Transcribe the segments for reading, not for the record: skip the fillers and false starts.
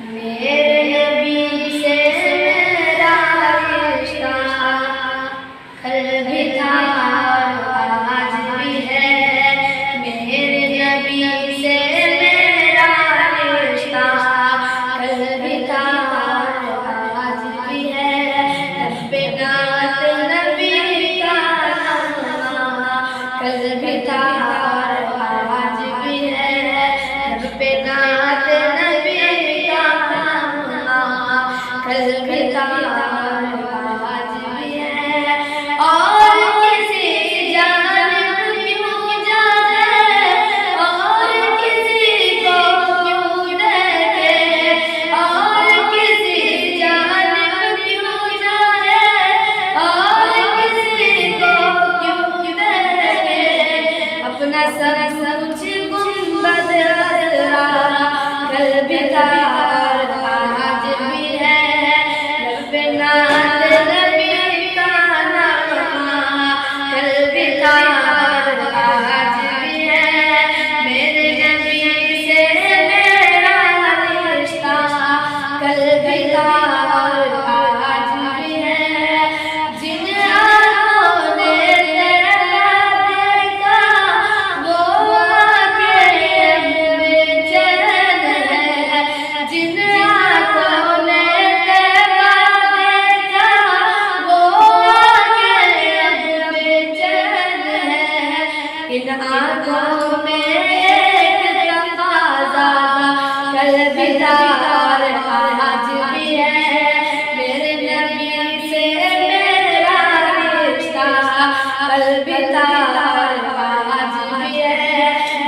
मेरे नबी से मेरा रिश्ता कल भी था आज भी है। मेरे नबी से मेरा रिश्ता कल भी था आज भी है। रब्बे नात नबी का नाम कल भी था आज भी है। रब्बे नात नबी का नाम कल भी था आज भी है। और किसी जानिब क्यों जाए, और किसी को क्यों देखे, और किसी जानिब क्यों जाए, और किसी को क्यों देखे। अपना सब कुछ गुंबद अज़रा कल भी था आज भी है। रब्बे नात नबी का नाम कल भी था आज भी है। मेरे नबी से मेरा रिश्ता कल भी था आज भी है। जिन आँखों ने तेरा देखा वो आँखें बेचैन है। जिन आँखों ने तेरा देखा वो आँखें बेचैन है। इन आँखों में एक तकाज़ा कल भी था आज भी है। मेरे नबी से मेरा रिश्ता कल भी था आज भी है।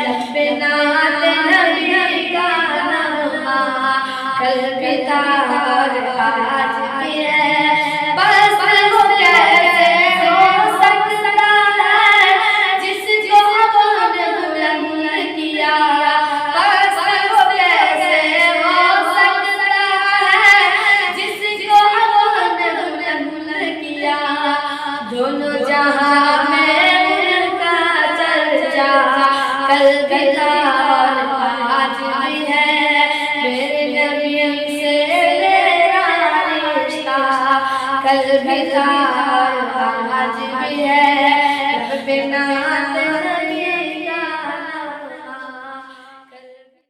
रब्बे नात नबी का नाम कल भी था आज भी है। बस वो कैसे हो सकता है जिसको आपने बुलंद किया। बस वो कैसे हो सकता है जिसको आपने बुलंद किया। दोनों जहां में उनका चर्चा कल भी था आज भी है। मेरे नबी से मेरा रिश्ता कल भी था आज भी है। रब्बे नात